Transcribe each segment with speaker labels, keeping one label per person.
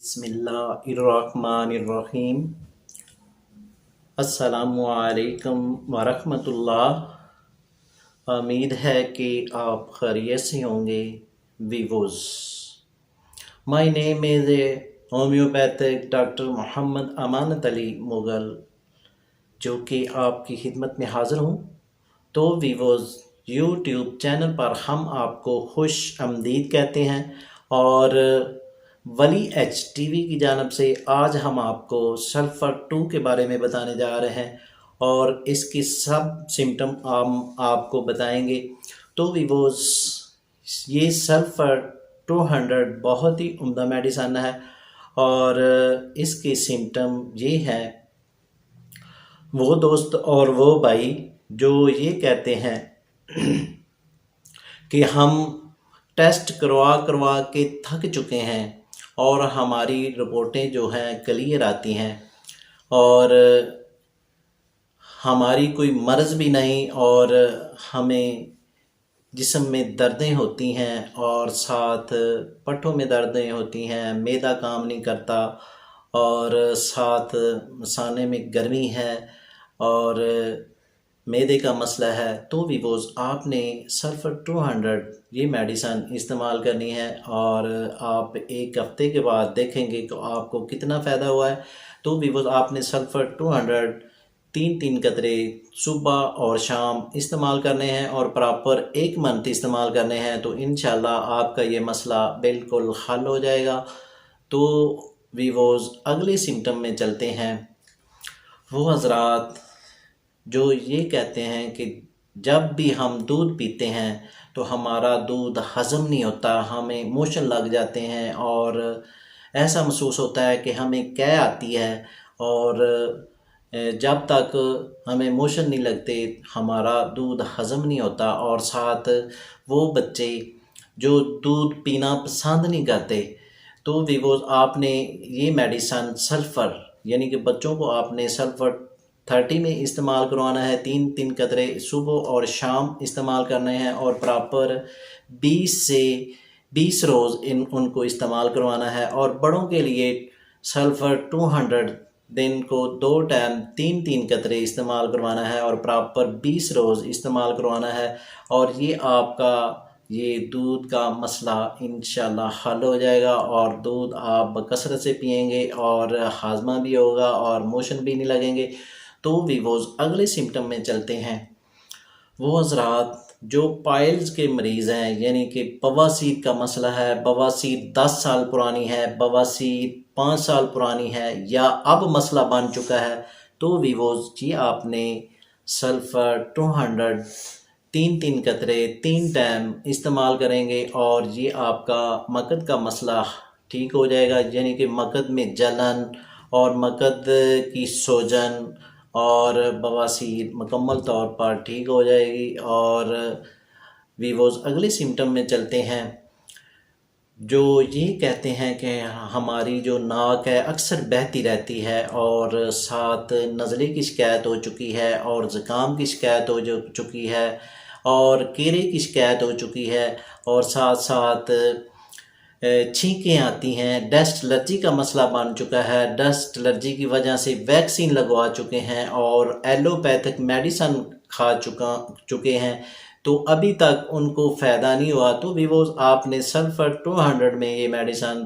Speaker 1: बिस्मिल्लाहिर्रहमानिर्रहीम। अस्सलामुअलैकुम वरहमतुल्लाह। उम्मीद है कि आप खैरियत से होंगे। Viewers, my name is homeopathic doctor Mohammad Amanat Ali Mughal, जो कि आपकी खिदमत में हाज़िर हूँ। तो वीवोज़ यूट्यूब चैनल पर हम आपको खुश आमदीद कहते हैं और वली एच टीवी की जानिब से आज हम आपको सल्फ़र 2 के बारे में बताने जा रहे हैं और इसके सब सिम्टम हम आपको बताएंगे। तो वीवोज़, ये सल्फ़र 200 बहुत ही उम्दा मेडिसन है और इसके सिम्टम ये हैं। वो दोस्त और वो भाई जो ये कहते हैं कि हम टेस्ट करवा करवा के थक चुके हैं और हमारी रिपोर्टें जो हैं क्लियर आती हैं और हमारी कोई मर्ज़ भी नहीं और हमें जिस्म में दर्दें होती हैं और साथ पट्ठों में दर्दें होती हैं, मैदा काम नहीं करता और साथ मसाने में गर्मी है और मैदे का मसला है। तो वीवोज़, आपने सल्फ़र 200 ये मेडिसन इस्तेमाल करनी है और आप एक हफ़्ते के बाद देखेंगे कि आपको कितना फ़ायदा हुआ है। तो वीवोज़, आपने सल्फ़र 200 तीन कतरे सुबह और शाम इस्तेमाल करने हैं और प्रॉपर 1 मंथ इस्तेमाल करने हैं। तो इंशाल्लाह आपका ये मसला बिल्कुल हल हो जाएगा। तो वीवोज़, अगले सिम्टम में चलते हैं। वो हज़रात जो ये कहते हैं कि जब भी हम दूध पीते हैं तो हमारा दूध हज़म नहीं होता, हमें मोशन लग जाते हैं और ऐसा महसूस होता है कि हमें कै आती है और जब तक हमें मोशन नहीं लगते हमारा दूध हज़म नहीं होता। और साथ वो बच्चे जो दूध पीना पसंद नहीं करते, तो वीवोज़, आपने ये मेडिसन सल्फ़र यानी कि बच्चों को आपने सल्फ़र 30 में इस्तेमाल करवाना है। 3 कतरे सुबह और शाम इस्तेमाल करने हैं और प्रॉपर 20 से 20 रोज़ उनको इस्तेमाल करवाना है। और बड़ों के लिए सल्फ़र 200 दिन को 2 टाइम 3 कतरे इस्तेमाल करवाना है और प्रॉपर 20 रोज़ इस्तेमाल करवाना है। और ये आपका ये दूध का मसला इंशाल्लाह हल हो जाएगा और दूध आप बकसरत से पिएंगे और हाजमा भी होगा और मोशन भी नहीं लगेंगे। तो वीवोज़, अगले सिम्टम में चलते हैं। वो हज़रात जो पाइल्स के मरीज़ हैं यानी कि बवासीर का मसला है, बवासीर 10 साल पुरानी है, बवासीर 5 साल पुरानी है या अब मसला बन चुका है, तो वीवोज़ जी आपने सल्फ़र 200 तीन कतरे 3 टाइम इस्तेमाल करेंगे और ये आपका मकद का मसला ठीक हो जाएगा। यानी कि मकद में जलन और मकद की सोजन और बवासीर मुकम्मल तौर पर ठीक हो जाएगी। और वीवोज़, अगले सिम्टम में चलते हैं। जो ये कहते हैं कि हमारी जो नाक है अक्सर बहती रहती है और साथ नज़ले की शिकायत हो चुकी है और ज़ुकाम की शिकायत हो चुकी है और कीड़े की शिकायत हो चुकी है और साथ साथ छींकें आती हैं, डस्ट एलर्जी का मसला बन चुका है, डस्ट एलर्जी की वजह से वैक्सीन लगवा चुके हैं और एलोपैथिक मेडिसन खा चुके हैं, तो अभी तक उनको फ़ायदा नहीं हुआ। तो वीवोज़, आपने सल्फ़र 200 में ये मेडिसन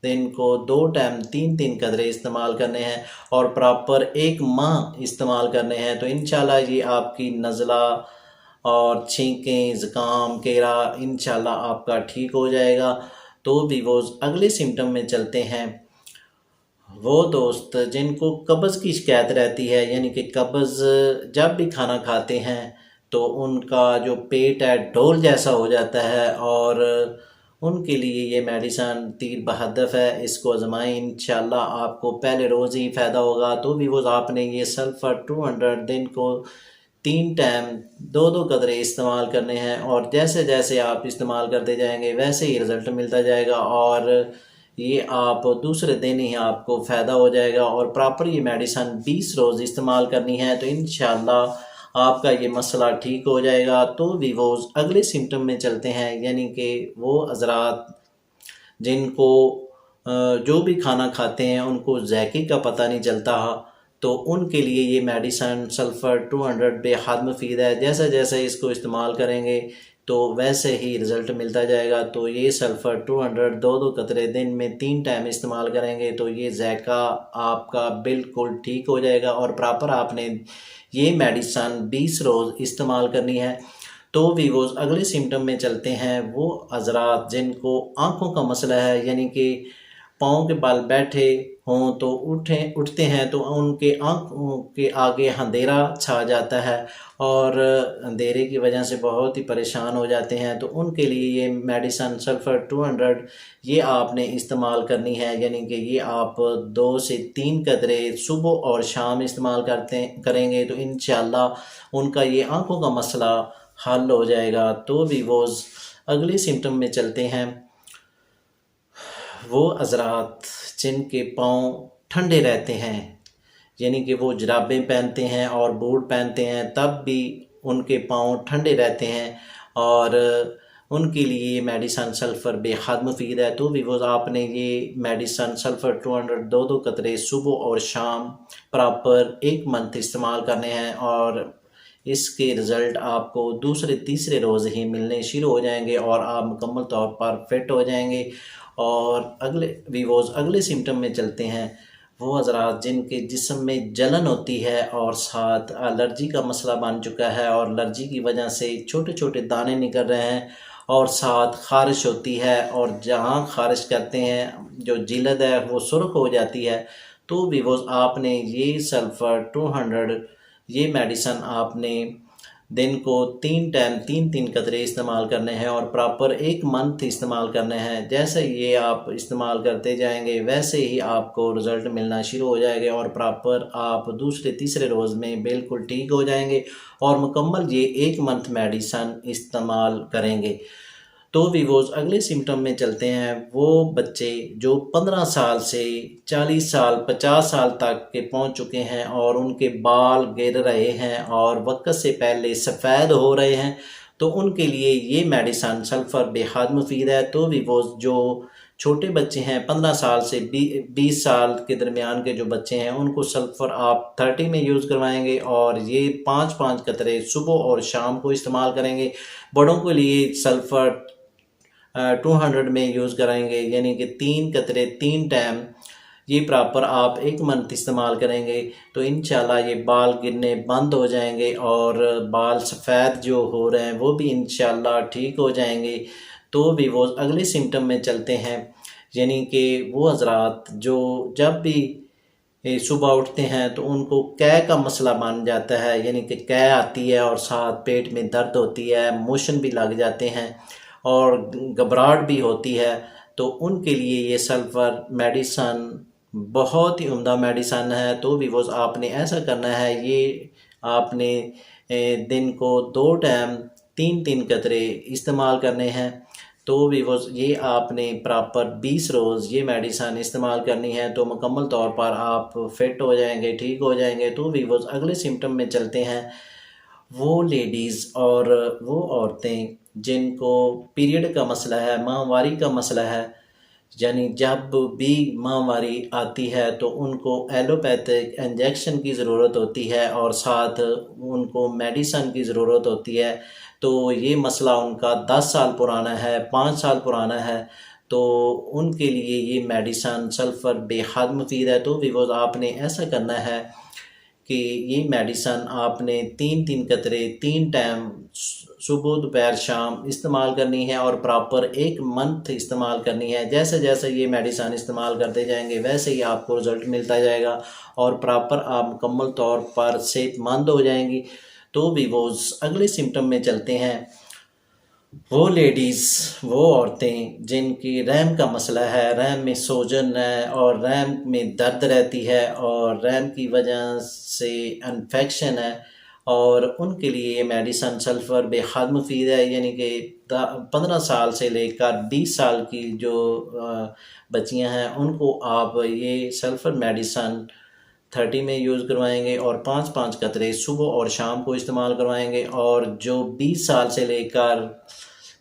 Speaker 1: दिन को 2 टाइम 3 कतरे इस्तेमाल करने हैं और प्रॉपर 1 माह इस्तेमाल करने हैं। तो इंशाल्लाह ये आपकी नज़ला और छींकें, ज़ुकाम, कीड़ा इंशाल्लाह आपका ठीक हो जाएगा। तो वीवोज़, अगले सिम्टम में चलते हैं। वो दोस्त जिनको कब्ज़ की शिकायत रहती है यानी कि कब्ज़ जब भी खाना खाते हैं तो उनका जो पेट है ढोल जैसा हो जाता है और उनके लिए ये मेडिसन तीर बहदफ है, इसको आजमाएं, इंशाल्लाह आपको पहले रोज़ ही फ़ायदा होगा। तो वीवोज़, आपने ये सल्फ़र 200 दिन को 3 टाइम 2 कतरे इस्तेमाल करने हैं और जैसे जैसे आप इस्तेमाल करते जाएंगे वैसे ही रिज़ल्ट मिलता जाएगा और ये आप दूसरे दिन ही आपको फ़ायदा हो जाएगा। और प्रॉपर ये मेडिसन 20 रोज़ इस्तेमाल करनी है, तो इंशाल्लाह आपका ये मसला ठीक हो जाएगा। तो वीवोज़, अगले सिम्टम में चलते हैं यानी कि वो हज़रात जिनको जो भी खाना खाते हैं उनको ज़ायके का पता नहीं चलता, तो उनके लिए ये मेडिसन सल्फ़र 200 बेहद मुफीद है। जैसे जैसे इसको इस्तेमाल करेंगे तो वैसे ही रिज़ल्ट मिलता जाएगा। तो ये सल्फ़र 200 दो कतरे दिन में 3 टाइम इस्तेमाल करेंगे तो ये ज़ायका आपका बिल्कुल ठीक हो जाएगा। और प्रॉपर आपने ये मेडिसन 20 रोज़ इस्तेमाल करनी है। तो वीवोज़ अगले सिम्टम में चलते हैं। वो हज़रात जिनको आँखों का मसला है, यानी कि पाँव के बल बैठे हों तो उठते हैं तो उनके आँखों के आगे अंधेरा छा जाता है और अंधेरे की वजह से बहुत ही परेशान हो जाते हैं, तो उनके लिए ये मेडिसन सल्फ़र 200 ये आपने इस्तेमाल करनी है। यानी कि ये आप 2 से 3 कतरे सुबह और शाम इस्तेमाल करेंगे तो इंशाअल्लाह उनका ये आँखों का मसला हल हो जाएगा। तो वीवोज़ अगले सिम्टम में चलते हैं। वो हज़रात जिनके पाँव ठंडे रहते हैं, यानी कि वो जुराबें पहनते हैं और बूट पहनते हैं तब भी उनके पाँव ठंडे रहते हैं, और उनके लिए ये मेडिसन सल्फ़र बेहद मुफीद है। तो वीवोज़ आपने ये मेडिसन सल्फ़र 200 दो कतरे सुबह और शाम प्रॉपर 1 मंथ इस्तेमाल करने हैं, और इसके रिज़ल्ट आपको दूसरे तीसरे रोज़ ही मिलने शुरू हो जाएंगे और आप मुकम्मल तौर पर फिट हो जाएंगे। और अगले वीवोज़ अगले सिम्टम में चलते हैं। वो हज़रात जिनके जिस्म में जलन होती है और साथ एलर्जी का मसला बन चुका है और एलर्जी की वजह से छोटे छोटे दाने निकल रहे हैं और साथ ख़ारिश होती है, और जहाँ ख़ारिश करते हैं जो जिल्द है वो सुर्ख हो जाती है, तो वीवोज़ आपने ये सल्फ़र 200 ये मेडिसन आपने दिन को 3 टाइम 3-3 कतरे इस्तेमाल करने हैं और प्रॉपर 1 मंथ इस्तेमाल करने हैं। जैसे ये आप इस्तेमाल करते जाएंगे वैसे ही आपको रिज़ल्ट मिलना शुरू हो जाएगा और प्रॉपर आप दूसरे तीसरे रोज़ में बिल्कुल ठीक हो जाएंगे और मुकम्मल ये 1 मंथ मेडिसन इस्तेमाल करेंगे। तो वीवोज़ अगले सिम्टम में चलते हैं। वो बच्चे जो 15 साल से 40 साल 50 साल तक के पहुंच चुके हैं और उनके बाल गिर रहे हैं और वक्त से पहले सफ़ेद हो रहे हैं, तो उनके लिए ये मेडिसन सल्फ़र बेहद मुफीद है। तो वीवोज़ जो छोटे बच्चे हैं 15 साल से 20 साल के दरमियान के जो बच्चे हैं उनको सल्फ़र आप 30 में यूज़ करवाएंगे और ये 5-5 कतरे सुबह और शाम को इस्तेमाल करेंगे। बड़ों के लिए सल्फ़र 200 में यूज़ कराएंगे, यानी कि 3 कतरे 3 टाइम ये प्रॉपर आप 1 मंथ इस्तेमाल करेंगे तो इंशाल्लाह ये बाल गिरने बंद हो जाएंगे और बाल सफ़ेद जो हो रहे हैं वो भी इंशाल्लाह ठीक हो जाएंगे। तो भी वो अगले सिम्टम में चलते हैं, यानी कि वो हज़रात जो जब भी सुबह उठते हैं तो उनको कै का मसला बन जाता है, यानी कि कै आती है और साथ पेट में दर्द होती है, मोशन भी लग जाते हैं और घबराहट भी होती है, तो उनके लिए ये सल्फ़र मेडिसन बहुत ही उम्दा मेडिसन है। तो भी वो आपने ऐसा करना है, ये आपने दिन को 2 टाइम 3-3 कतरे इस्तेमाल करने हैं। तो भी वो ये आपने प्रॉपर 20 रोज़ ये मेडिसन इस्तेमाल करनी है तो मुकम्मल तौर पर आप फिट हो जाएंगे, ठीक हो जाएंगे। तो भी वो अगले सिम्टम में चलते हैं। वो लेडीज़ और वो औरतें जिनको पीरियड का मसला है, माहवारी का मसला है, यानी जब भी माहवारी आती है तो उनको एलोपैथिक इंजेक्शन की ज़रूरत होती है और साथ उनको मेडिसन की ज़रूरत होती है। तो ये मसला उनका 10 साल पुराना है, 5 साल पुराना है, तो उनके लिए ये मेडिसन सल्फ़र बेहद मुफीद है। तो भी वो आपने ऐसा करना है कि ये मेडिसन आपने 3-3 कतरे 3 टाइम सुबह दोपहर शाम इस्तेमाल करनी है और प्रॉपर 1 मंथ इस्तेमाल करनी है। जैसे जैसे ये मेडिसन इस्तेमाल करते जाएंगे वैसे ही आपको रिज़ल्ट मिलता जाएगा और प्रॉपर आप मुकम्मल तौर पर सेहतमंद हो जाएंगी। तो भी वो अगले सिम्टम में चलते हैं। वो लेडीज़ वो औरतें जिनकी रहम का मसला है, रहम में सोजन है और रहम में दर्द रहती है और रहम की वजह से इन्फेक्शन है, और उनके लिए ये मेडिसन सल्फ़र बेहद मुफीद है। यानी कि 15 साल से लेकर 20 साल की जो बच्चियां हैं उनको आप ये सल्फ़र मेडिसन 30 में यूज़ करवाएंगे और 5-5 कतरे सुबह और शाम को इस्तेमाल करवाएंगे। और जो 20 साल से लेकर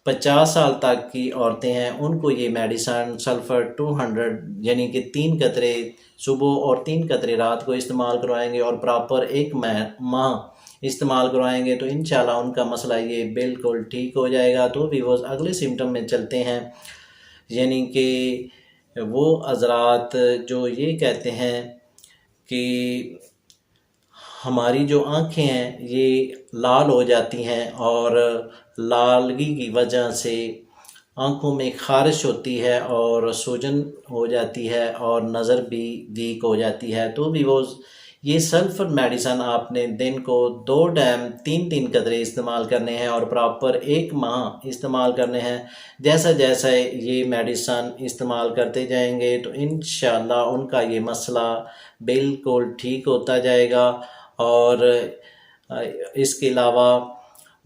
Speaker 1: 50 साल तक की औरतें हैं उनको ये मेडिसन सल्फ़र 200 यानी कि 3 कतरे सुबह और 3 कतरे रात को इस्तेमाल करवाएंगे और प्रॉपर एक माह इस्तेमाल करवाएंगे तो इंशाल्लाह उनका मसला ये बिल्कुल ठीक हो जाएगा। तो भी वो अगले सिम्टम में चलते हैं, यानी कि वो हज़रात जो ये कहते हैं कि हमारी जो आँखें हैं ये लाल हो जाती हैं और लालगी की वजह से आँखों में ख़ारिश होती है और सूजन हो जाती है और नज़र भी वीक हो जाती है। तो भी वो ये सल्फ़र मेडिसन आपने दिन को 2 टाइम 3-3 कतरे इस्तेमाल करने हैं और प्रॉपर 1 माह इस्तेमाल करने हैं। जैसा जैसा ये मेडिसन इस्तेमाल करते जाएंगे तो इंशाल्लाह उनका ये मसला बिल्कुल ठीक होता जाएगा। और इसके अलावा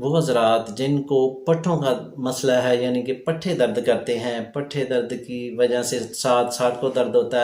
Speaker 1: वो हज़रात जिनको पट्ठों का मसला है, यानी कि पट्ठे दर्द करते हैं, पट्ठे दर्द की वजह से साथ साथ को दर्द होता है,